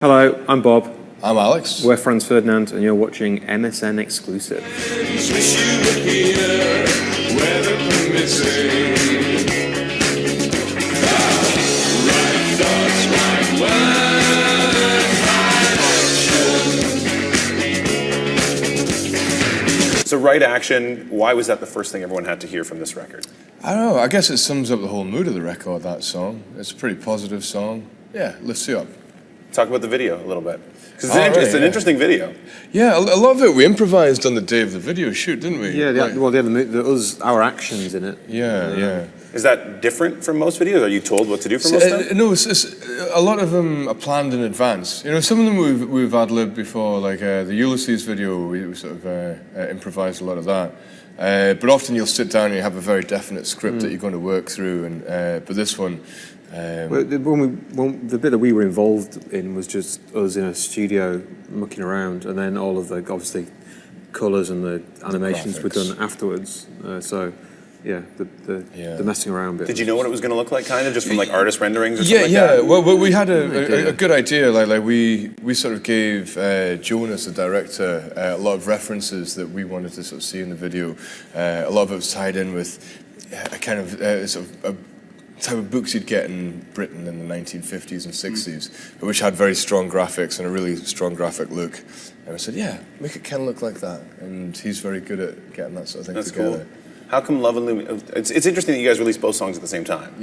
Hello, I'm Bob. I'm Alex. We're Franz Ferdinand, and you're watching MSN Exclusive. Wish you were here, weather permitting. Right thoughts, right words, right action. So right action, why was that the first thing everyone had to hear from this record? I don't know, I guess it sums up the whole mood of the record, that song. It's a pretty positive song. Yeah, lifts you up. Talk about the video a little bit. Because it's an interesting video. Yeah, a lot of it we improvised on the day of the video shoot, didn't we? Yeah, our actions in it. Yeah. Is that different from most videos? Are you told what to do for most of them? No, a lot of them are planned in advance. You know, some of them we've ad-libbed before, like the Ulysses video, we sort of improvised a lot of that. But often you'll sit down and you have a very definite script that you're going to work through. And but this one... the bit that we were involved in was just us in a studio mucking around, and then all of the, obviously, colours and the animations were done afterwards. The messing around bit. Did you know what it was going to look like, kind of, just from like artist renderings or something like that? Yeah. Well, we had a good idea. Like we sort of gave Jonas, the director, a lot of references that we wanted to sort of see in the video. A lot of it was tied in with a kind of sort of a type of books you'd get in Britain in the 1950s and 60s, which had very strong graphics and a really strong graphic look. And I said, yeah, make it kind of look like that. And he's very good at getting that sort of thing together. Cool. How come Love and Lumiere... It's interesting that you guys released both songs at the same time.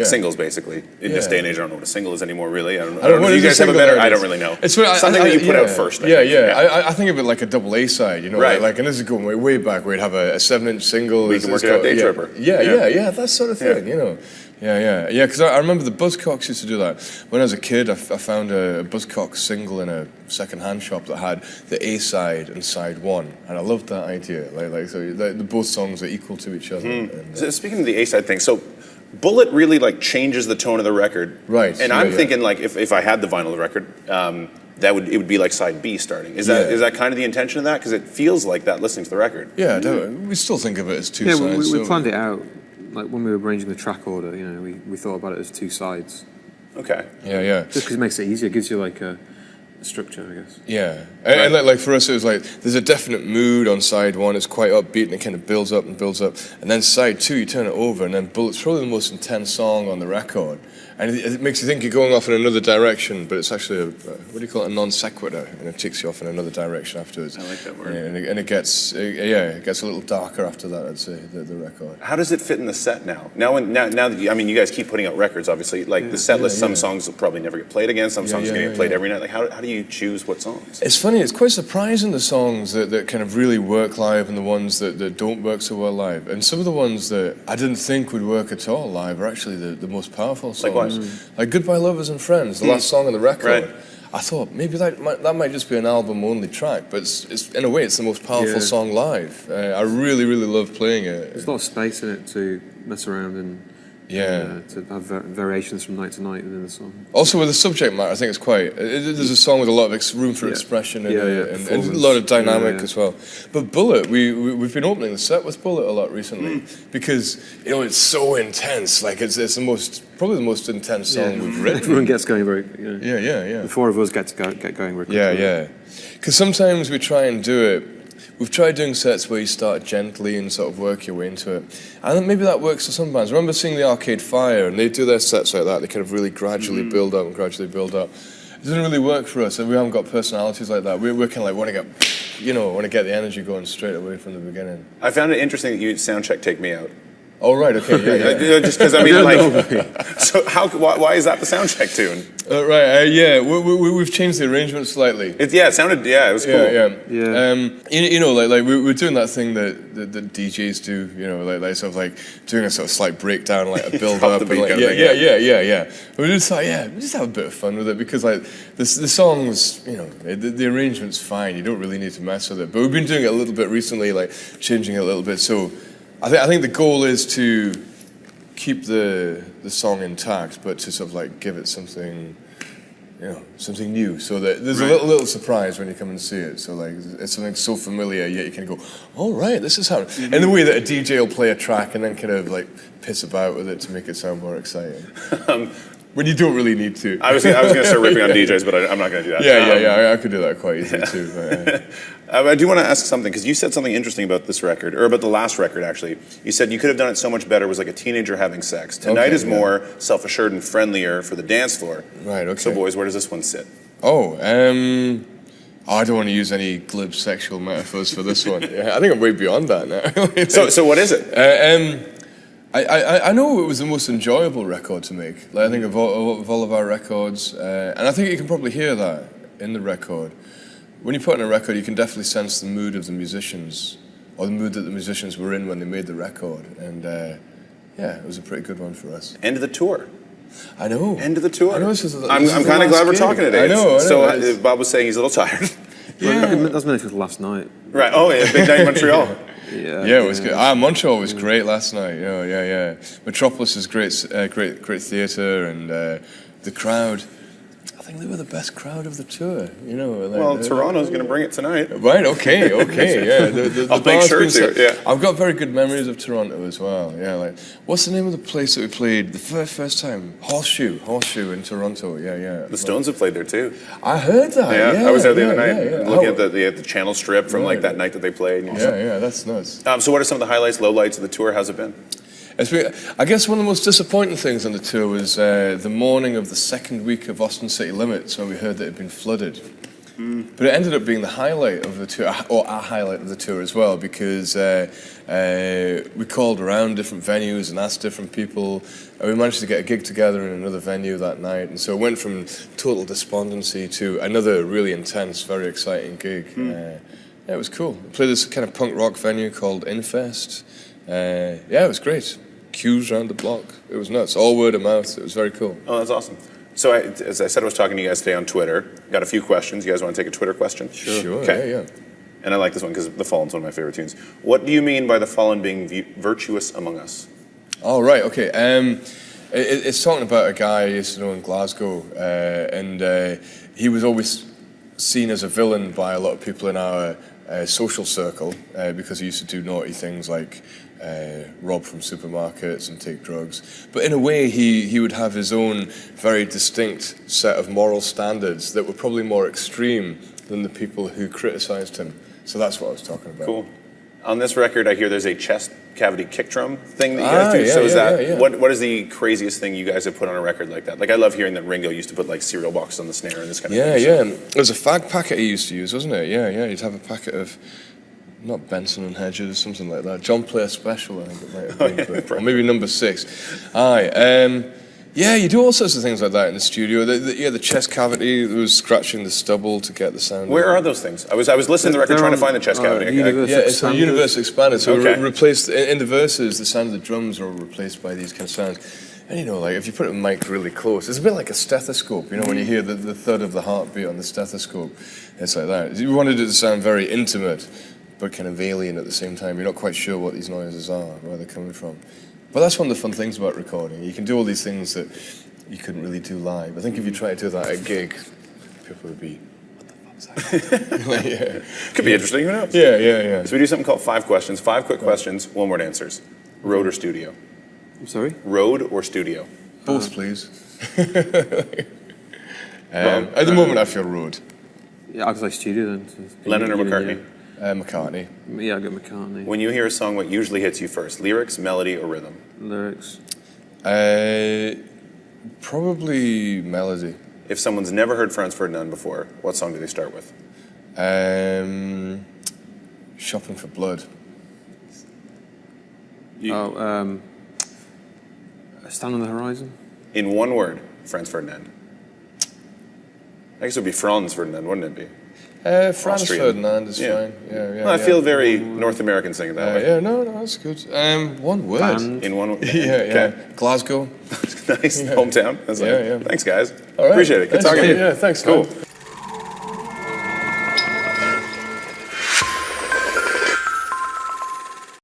Singles, basically. In this day and age, I don't know what a single is anymore, really. I don't know. You guys have a better... I don't really know. It's something that you put out first. I think of it like a double A side, you know? Right. Like, and this is going way back, where you'd have a 7-inch single. We can work it out, Day Tripper. Yeah, that sort of thing, you know? Yeah, because I remember the Buzzcocks used to do that. When I was a kid, I found a Buzzcocks single in a second-hand shop that had the A side and side one, and I loved that idea. So the both songs are equal to each other. And, so speaking of the A side thing, so Bullet really like changes the tone of the record, right? And I'm thinking like if I had the vinyl of the record, it would be like side B starting. Is that kind of the intention of that? Because it feels like that listening to the record. Yeah, we still think of it as two sides. We planned it out. Like when we were arranging the track order, you know, we thought about it as two sides. Okay. Yeah. Just because it makes it easier, it gives you like a structure, I guess. Yeah, and like for us, it was like there's a definite mood on side one. It's quite upbeat and it kind of builds up, and then side two, you turn it over, and then Bullet's probably the most intense song on the record. And it makes you think you're going off in another direction, but it's actually a non sequitur, and it takes you off in another direction afterwards. I like that word. And it gets a little darker after that, I'd say, the record. How does it fit in the set now? Now that you guys keep putting out records, obviously. Like the set list, some songs will probably never get played again. Some songs are going to get played every night. Like how do you choose what songs? It's funny. It's quite surprising the songs that kind of really work live and the ones that don't work so well live. And some of the ones that I didn't think would work at all live are actually the most powerful songs. Like what? Like Goodbye Lovers and Friends, the last song on the record. Right. I thought maybe that might just be an album-only track, but it's in a way it's the most powerful song live. I really love playing it. There's a lot of space in it to mess around and to have variations from night to night within the song. Also with the subject matter, I think it's quite... There's a song with a lot of room for expression and a lot of dynamic as well. But Bullet, we've been opening the set with Bullet a lot recently because, you know, it's so intense. Like, it's probably the most intense song we've written. Everyone gets going very... Yeah. The four of us get going very quickly. Yeah. Because sometimes we try and do it... We've tried doing sets where you start gently and sort of work your way into it. I think maybe that works for some bands. I remember seeing the Arcade Fire, and they do their sets like that. They kind of really gradually build up. It doesn't really work for us, and we haven't got personalities like that. We're kind of like want to get the energy going straight away from the beginning. I found it interesting that you soundcheck Take Me Out. Oh, right, okay, yeah. Just because, I mean, like, so why is that the soundcheck tune? We've changed the arrangement slightly. It was cool. You know, like we're doing that thing that DJs do, you know, like sort of like doing a sort of slight breakdown, like a build up. Yeah. We just thought, we just have a bit of fun with it because like the songs, you know, the arrangement's fine. You don't really need to mess with it. But we've been doing it a little bit recently, like changing it a little bit. So I think the goal is to keep the song intact, but to sort of like give it something, you know, something new. So that there's a little surprise when you come and see it. So like it's something so familiar, yet you can go, "Oh right, this is how." In the way that a DJ will play a track and then kind of like piss about with it to make it sound more exciting. when you don't really need to. I was going to start ripping on DJs, but I'm not going to do that. Yeah, I could do that quite easily too. But, I do want to ask something, because you said something interesting about this record, or about the last record, actually. You said you could have done it so much better. It was like a teenager having sex. Tonight is more self-assured and friendlier for the dance floor. Right, okay. So, boys, where does this one sit? I don't want to use any glib sexual metaphors for this one. Yeah, I think I'm way beyond that now. So what is it? I know it was the most enjoyable record to make. Like, I think of all of our records, and I think you can probably hear that in the record. When you put in a record, you can definitely sense the mood of the musicians, or the mood that the musicians were in when they made the record. And it was a pretty good one for us. End of the tour. I know. End of the tour. I know. I'm kind of glad we're talking today. I know. So Bob was saying he's a little tired. Yeah, that's meant for last night. Right. Oh yeah, big night in Montreal. Yeah, it was good. Montreal was great last night. Yeah. Metropolis is great theatre, and the crowd. I think they were the best crowd of the tour. Toronto's going to bring it tonight. Right. Okay. Yeah. I'll make sure to. Yeah. I've got very good memories of Toronto as well. Yeah. Like, what's the name of the place that we played the first time? Horseshoe in Toronto. Yeah. The Stones have played there too. I heard that. Yeah. I was there the other night, looking at the channel strip from like that night that they played. Yeah. That's nice. So, what are some of the highlights, lowlights of the tour? How's it been? I guess one of the most disappointing things on the tour was the morning of the second week of Austin City Limits, when we heard that it had been flooded. But it ended up being the highlight of the tour, or our highlight of the tour as well, because we called around different venues and asked different people, and we managed to get a gig together in another venue that night. And so it went from total despondency to another really intense, very exciting gig. It was cool. We played this kind of punk rock venue called Infest. It was great. Queues around the block. It was nuts. All word of mouth. It was very cool. Oh, that's awesome. So, as I said, I was talking to you guys today on Twitter. Got a few questions. You guys want to take a Twitter question? Sure. Okay. Yeah. And I like this one because The Fallen's one of my favorite tunes. What do you mean by The Fallen being virtuous among us? Oh, right. Okay. It's talking about a guy I used to know in Glasgow, and he was always seen as a villain by a lot of people in our social circle because he used to do naughty things like rob from supermarkets and take drugs. But in a way, he would have his own very distinct set of moral standards that were probably more extreme than the people who criticised him. So that's what I was talking about. Cool. On this record, I hear there's a chest cavity kick drum thing that you guys do. So is that what is the craziest thing you guys have put on a record like that? Like, I love hearing that Ringo used to put like cereal boxes on the snare and this kind of thing. Yeah. It was a fag packet he used to use, wasn't it? Yeah. You'd have a packet of, not Benson and Hedges, something like that. John Player Special, I think it might have been. Or maybe number 6. You do all sorts of things like that in the studio. The chest cavity was scratching the stubble to get the sound. Where are those things? I was listening to the record trying to find the chest cavity. It's a universal expander. So we replaced in the verses, the sound of the drums are replaced by these kind of sounds. And like if you put a mic really close, it's a bit like a stethoscope. When you hear the thud of the heartbeat on the stethoscope, it's like that. We wanted it to sound very intimate, but kind of alien at the same time. You're not quite sure what these noises are, where they're coming from. But that's one of the fun things about recording. You can do all these things that you couldn't really do live. I think if you try to do that at a gig, people would be, what the fuck's that? Could be interesting, who knows? Yeah. So we do something called 5 questions. 5 quick questions, 1 word answers. Road or studio? I'm sorry? Road or studio? Both, please. At the moment, I feel road. Yeah, I'd say studio then. Lennon or McCartney? McCartney. Yeah, I'll go McCartney. When you hear a song, what usually hits you first? Lyrics, melody, or rhythm? Lyrics. Probably melody. If someone's never heard Franz Ferdinand before, what song do they start with? Shopping for Blood. Stand on the Horizon. In 1 word, Franz Ferdinand. I guess it would be Franz Ferdinand, wouldn't it be? Franz Ferdinand is fine. I feel very North American saying that way. No, that's good. 1 word. Band. In 1 word. Yeah. Glasgow. Nice. Hometown. Thanks, guys. All right. Appreciate it. Good talking to you. Yeah, thanks. Cool. Man.